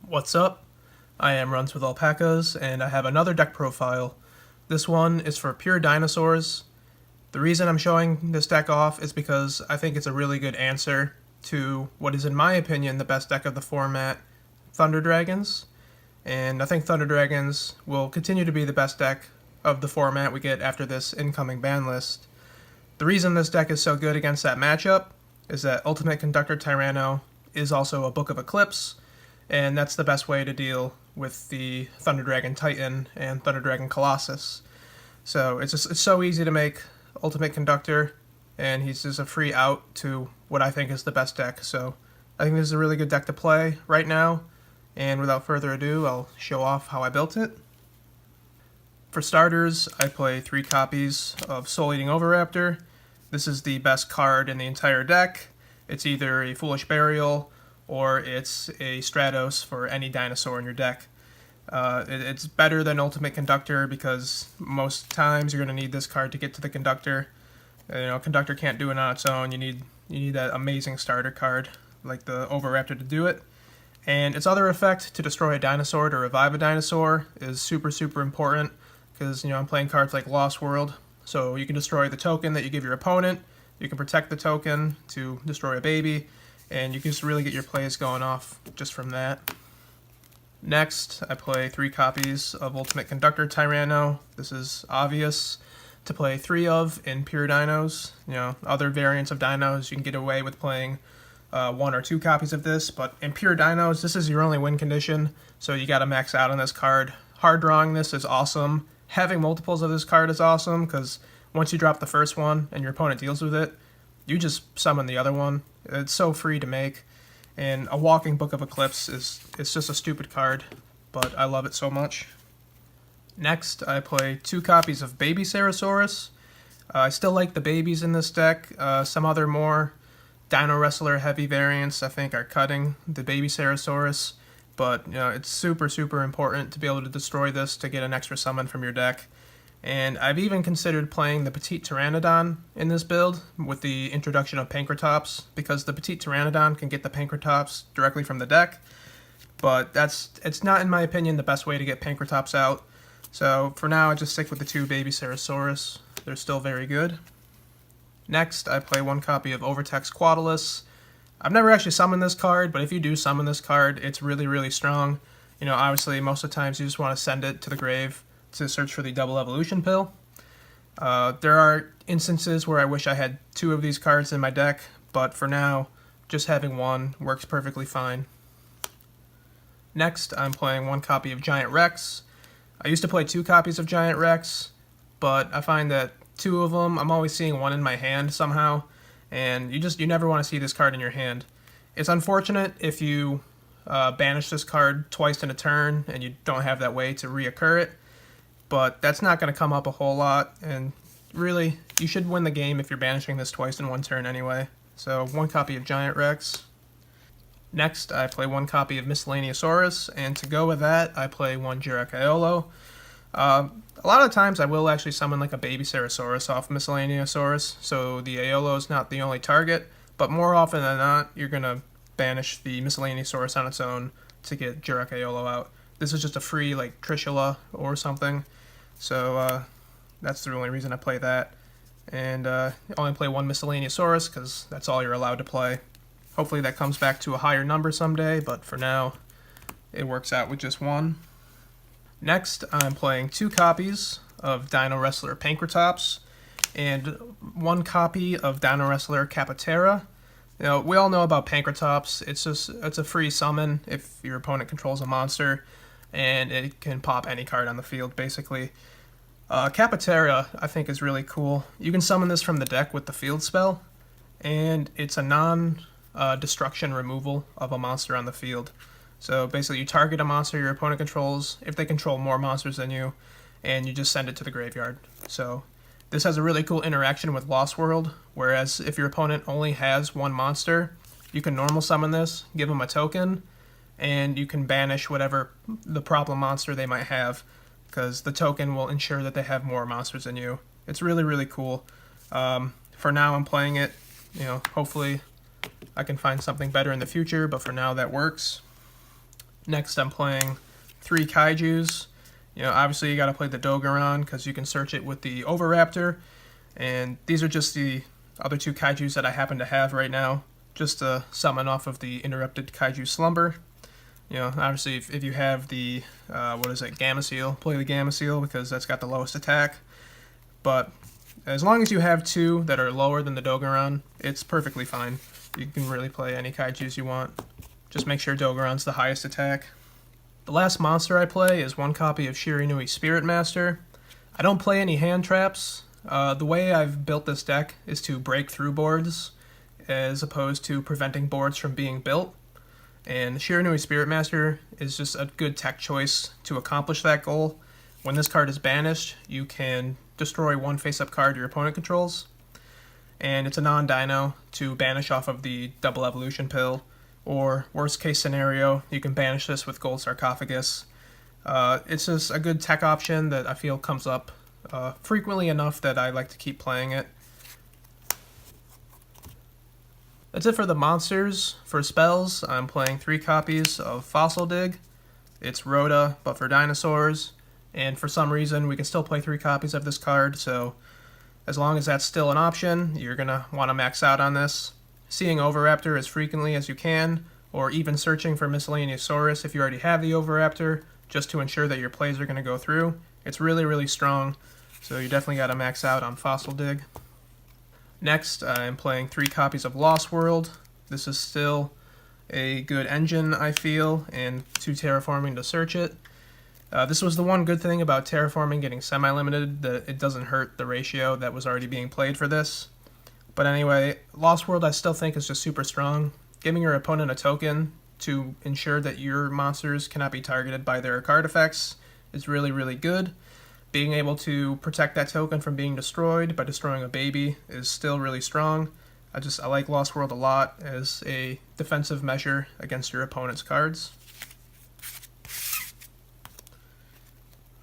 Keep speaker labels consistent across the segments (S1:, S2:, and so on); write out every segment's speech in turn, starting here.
S1: What's up? I am Runs with Alpacas, and I have another deck profile. This one is for pure dinosaurs. The reason I'm showing this deck off is because I think it's a really good answer to what is, in my opinion, the best deck of the format, Thunder Dragons. And I think Thunder Dragons will continue to be the best deck of the format we get after this incoming ban list. The reason this deck is so good against that matchup is that Ultimate Conductor Tyranno is also a Book of Eclipse, and that's the best way to deal with the Thunder Dragon Titan and Thunder Dragon Colossus. So it's so easy to make Ultimate Conductor, and he's just a free out to what I think is the best deck. So I think this is a really good deck to play right now, and without further ado, I'll show off how I built it. For starters, I play 3 copies of Soul Eating Oviraptor. This is the best card in the entire deck. It's either a Foolish Burial or it's a Stratos for any dinosaur in your deck. It's better than Ultimate Conductor because most times you're going to need this card to get to the Conductor. Conductor can't do it on its own. You need that amazing starter card like the Oviraptor to do it. And its other effect, to destroy a dinosaur to revive a dinosaur, is super important because I'm playing cards like Lost World. So you can destroy the token that you give your opponent, you can protect the token to destroy a baby, and you can just really get your plays going off just from that. Next, I play 3 copies of Ultimate Conductor Tyranno. This is obvious to play 3 of in pure dinos. Other variants of dinos, you can get away with playing 1 or 2 copies of this, but in pure dinos, this is your only win condition, so you gotta max out on this card. Hard drawing this is awesome. Having multiples of this card is awesome, because once you drop the first one and your opponent deals with it, you just summon the other one. It's so free to make, and a walking Book of Eclipse it's just a stupid card, but I love it so much. Next, I play 2 copies of Baby Cerosaurus. I still like the babies in this deck. Some other more Dino Wrestler heavy variants, I think, are cutting the Baby Cerosaurus, but it's super important to be able to destroy this to get an extra summon from your deck. And I've even considered playing the Petite Pteranodon in this build with the introduction of Pankratops, because the Petite Pteranodon can get the Pankratops directly from the deck, but it's not, in my opinion, the best way to get Pankratops out. So for now, I just stick with the 2 Baby Cerosaurus. They're still very good. Next, I play 1 copy of Overtex Quaddulus. I've never actually summoned this card, but if you do summon this card, it's really strong. Obviously, most of the times you just want to send it to the grave to search for the double evolution pill. There are instances where I wish I had 2 of these cards in my deck, but for now, just having 1 works perfectly fine. Next, I'm playing 1 copy of Giant Rex. I used to play 2 copies of Giant Rex, but I find that 2 of them, I'm always seeing 1 in my hand somehow, and you never want to see this card in your hand. It's unfortunate if you banish this card twice in a turn and you don't have that way to reoccur it, but that's not going to come up a whole lot, and really, you should win the game if you're banishing this twice in 1 turn anyway. So 1 copy of Giant Rex. Next, I play 1 copy of Miscellaneousaurus, and to go with that, I play 1 Jirac-Aiolo. A lot of times I will actually summon like a Baby Cerosaurus off Miscellaneousaurus, so the Aiolo is not the only target, but more often than not, you're going to banish the Miscellaneousaurus on its own to get Jirac-Aiolo out. This is just a free like Trishula or something, so that's the only reason I play that. And I only play 1 Miscellaneousaurus because that's all you're allowed to play. Hopefully that comes back to a higher number someday, but for now, it works out with just 1. Next, I'm playing 2 copies of Dino Wrestler Pankratops and 1 copy of Dino Wrestler Capotera. We all know about Pankratops. It's a free summon if your opponent controls a monster, and it can pop any card on the field, basically. Capotera, I think, is really cool. You can summon this from the deck with the field spell, and it's a non-destruction removal of a monster on the field. So basically, you target a monster your opponent controls, if they control more monsters than you, and you just send it to the graveyard. So this has a really cool interaction with Lost World, whereas if your opponent only has 1 monster, you can normal summon this, give them a token, and you can banish whatever the problem monster they might have, because the token will ensure that they have more monsters than you. It's really cool. For now, I'm playing it. Hopefully I can find something better in the future, but for now that works. Next, I'm playing 3 Kaijus. Obviously you gotta play the Dogeron because you can search it with the Oviraptor. And these are just the other 2 Kaijus that I happen to have right now, just to summon off of the Interrupted Kaiju Slumber. Obviously if you have the, Gamma Seal, play the Gamma Seal because that's got the lowest attack. But as long as you have 2 that are lower than the Dogeron, it's perfectly fine. You can really play any Kaijus you want. Just make sure Dogeron's the highest attack. The last monster I play is 1 copy of Shiranui Spirit Master. I don't play any hand traps. The way I've built this deck is to break through boards, as opposed to preventing boards from being built. And Shiranui Spirit Master is just a good tech choice to accomplish that goal. When this card is banished, you can destroy 1 face-up card your opponent controls. And it's a non-dino to banish off of the double evolution pill. Or, worst case scenario, you can banish this with Gold Sarcophagus. It's just a good tech option that I feel comes up frequently enough that I like to keep playing it. That's it for the monsters. For spells, I'm playing 3 copies of Fossil Dig. It's Rhoda, but for dinosaurs. And for some reason, we can still play 3 copies of this card, so as long as that's still an option, you're going to want to max out on this. Seeing Oviraptor as frequently as you can, or even searching for Miscellaneousaurus if you already have the Oviraptor, just to ensure that your plays are going to go through. It's really, really strong, so you definitely got to max out on Fossil Dig. Next, I'm playing 3 copies of Lost World. This is still a good engine, I feel, and 2 terraforming to search it. This was the one good thing about terraforming getting semi-limited, that it doesn't hurt the ratio that was already being played for this. But anyway, Lost World I still think is just super strong. Giving your opponent a token to ensure that your monsters cannot be targeted by their card effects is really, really good. Being able to protect that token from being destroyed by destroying a baby is still really strong. I like Lost World a lot as a defensive measure against your opponent's cards.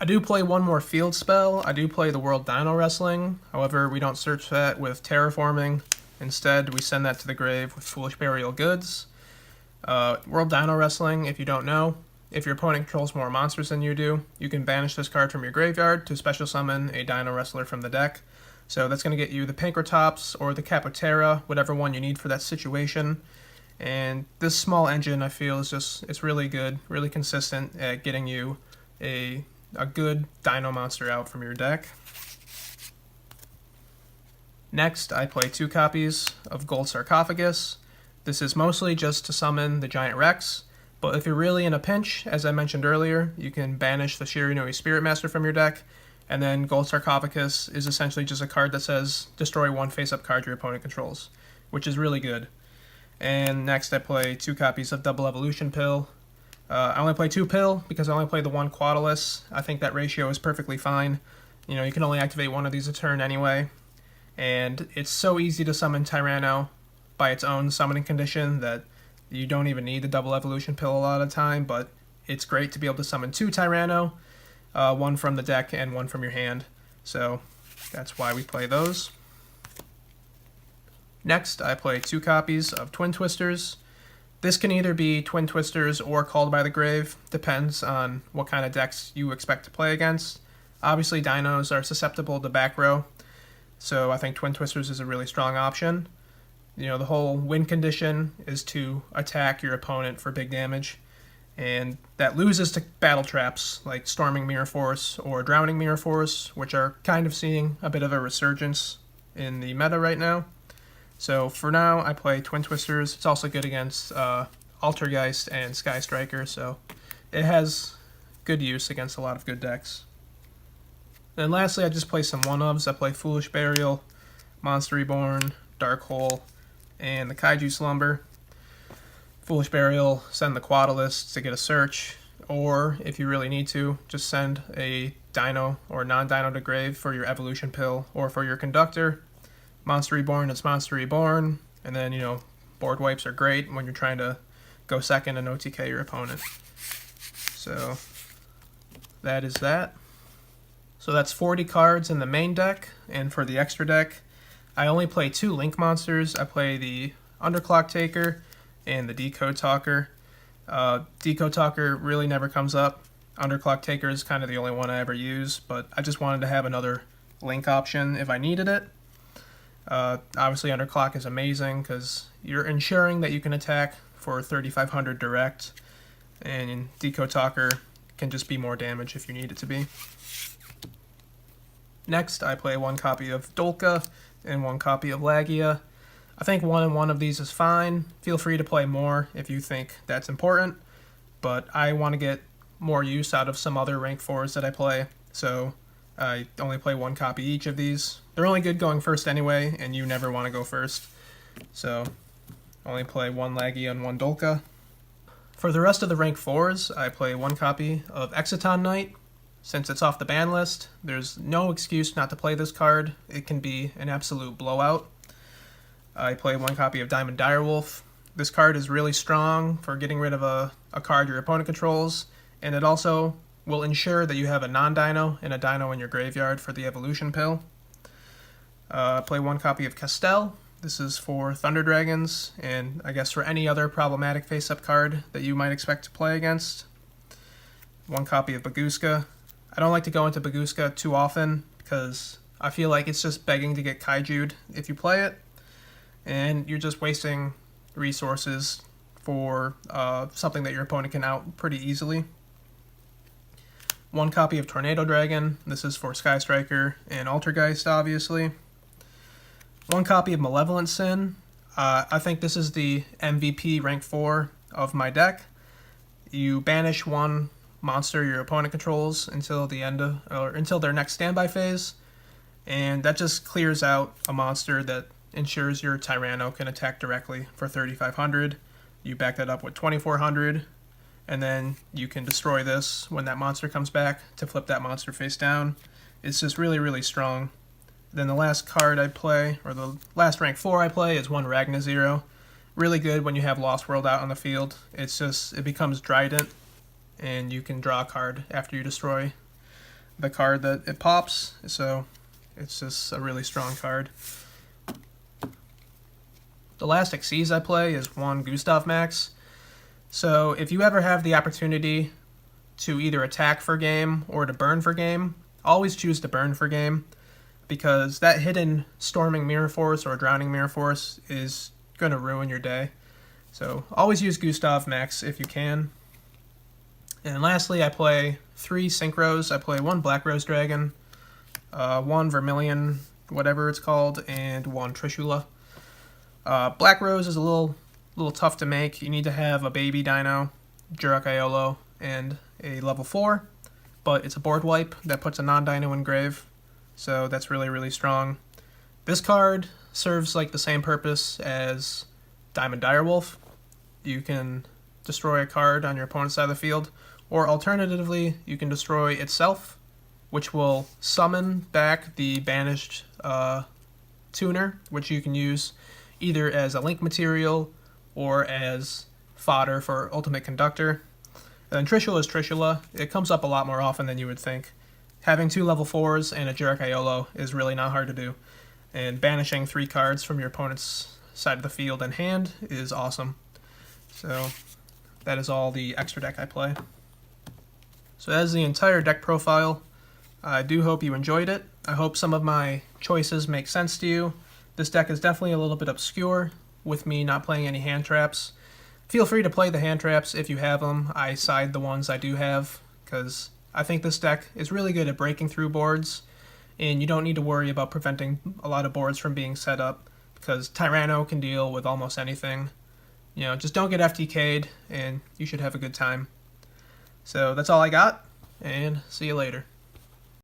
S1: I do play 1 more field spell. I do play the World Dino Wrestling. However, we don't search that with terraforming. Instead, we send that to the grave with Foolish Burial Goods. World Dino Wrestling, if you don't know, if your opponent controls more monsters than you do, you can banish this card from your graveyard to special summon a Dino Wrestler from the deck. So that's going to get you the Pankratops or the Capoterra, whatever one you need for that situation. And this small engine, I feel, it's really good, really consistent at getting you a good dino monster out from your deck. Next, I play 2 copies of Gold Sarcophagus. This is mostly just to summon the Giant Rex, but if you're really in a pinch, as I mentioned earlier, you can banish the Shiranui Spirit Master from your deck, and then Gold Sarcophagus is essentially just a card that says, destroy 1 face-up card your opponent controls, which is really good. And next I play 2 copies of Double Evolution Pill. I only play 2 Pill because I only play the 1 Quaddulus. I think that ratio is perfectly fine. You can only activate 1 of these a turn anyway. And it's so easy to summon Tyranno by its own summoning condition that you don't even need the Double Evolution Pill a lot of the time, but it's great to be able to summon 2 Tyranno, 1 from the deck and 1 from your hand. So that's why we play those. Next, I play 2 copies of Twin Twisters. This can either be Twin Twisters or Called by the Grave, depends on what kind of decks you expect to play against. Obviously, dinos are susceptible to back row, so I think Twin Twisters is a really strong option. The whole win condition is to attack your opponent for big damage, and that loses to battle traps like Storming Mirror Force or Drowning Mirror Force, which are kind of seeing a bit of a resurgence in the meta right now. So for now, I play Twin Twisters. It's also good against Altergeist and Sky Striker, so it has good use against a lot of good decks. Then lastly, I just play some one-ofs. I play Foolish Burial, Monster Reborn, Dark Hole, and the Kaiju Slumber. Foolish Burial, send the Quaddulus to get a search, or if you really need to, just send a Dino or non-Dino to grave for your Evolution Pill or for your Conductor. Monster Reborn, it's Monster Reborn, and then, board wipes are great when you're trying to go second and OTK your opponent. So, that is that. So that's 40 cards in the main deck, and for the extra deck, I only play 2 Link monsters. I play the Underclock Taker and the Decode Talker. Deco Talker really never comes up. Underclock Taker is kind of the only one I ever use, but I just wanted to have another link option if I needed it. Obviously Underclock is amazing because you're ensuring that you can attack for 3500 direct, and Deco Talker can just be more damage if you need it to be. Next, I play one copy of Dolka and one copy of Lagia. I think one and one of these is fine. Feel free to play more if you think that's important, but I want to get more use out of some other rank 4s that I play, so I only play one copy each of these. They're only good going first anyway, and you never want to go first, so only play one Lagia and one Dolka. For the rest of the rank 4s, I play one copy of Exciton Knight. Since it's off the ban list, there's no excuse not to play this card. It can be an absolute blowout. I play one copy of Diamond Direwolf. This card is really strong for getting rid of a card your opponent controls, and it also will ensure that you have a non-dino and a dino in your graveyard for the evolution pill. Play one copy of Castel. This is for Thunder Dragons, and I guess for any other problematic face-up card that you might expect to play against. One copy of Baguska. I don't like to go into Baguska too often because I feel like it's just begging to get kaiju'd if you play it, and you're just wasting resources for something that your opponent can out pretty easily. One copy of Tornado Dragon. This is for Sky Striker and Altergeist, obviously. One copy of Malevolent Sin. I think this is the MVP rank 4 of my deck. You banish one monster your opponent controls until the end of, or until their next standby phase, and that just clears out a monster that ensures your Tyranno can attack directly for 3500. You back that up with 2400, and then you can destroy this when that monster comes back to flip that monster face down. It's just really, really strong. Then the last card I play, or the last rank 4 I play, is one Ragna Zero. Really good when you have Lost World out on the field. It becomes Trident, and you can draw a card after you destroy the card that it pops, so it's just a really strong card. The last Xyz I play is one Gustav Max. So if you ever have the opportunity to either attack for game or to burn for game, always choose to burn for game, because that hidden Storming Mirror Force or Drowning Mirror Force is going to ruin your day. So always use Gustav Max if you can. And lastly, I play 3 Synchros. I play one Black Rose Dragon, one Vermilion, whatever it's called, and one Trishula. Black Rose is a little tough to make. You need to have a baby dino, Jurok Iolo, and a level 4, but it's a board wipe that puts a non-dino in grave, so that's really, really strong. This card serves like the same purpose as Diamond Direwolf. You can destroy a card on your opponent's side of the field, or alternatively, you can destroy itself, which will summon back the banished tuner, which you can use either as a link material or as fodder for Ultimate Conductor. And then Trishula is Trishula. It comes up a lot more often than you would think. Having 2 level 4s and a Jurok Iolo is really not hard to do, and banishing 3 cards from your opponent's side of the field and hand is awesome. So that is all the extra deck I play. So that is the entire deck profile. I do hope you enjoyed it. I hope some of my choices make sense to you. This deck is definitely a little bit obscure, with me not playing any hand traps. Feel free to play the hand traps if you have them. I side the ones I do have, because I think this deck is really good at breaking through boards, and you don't need to worry about preventing a lot of boards from being set up, because Tyranno can deal with almost anything. You know, just don't get FTK'd, and you should have a good time. So that's all I got, and see you later.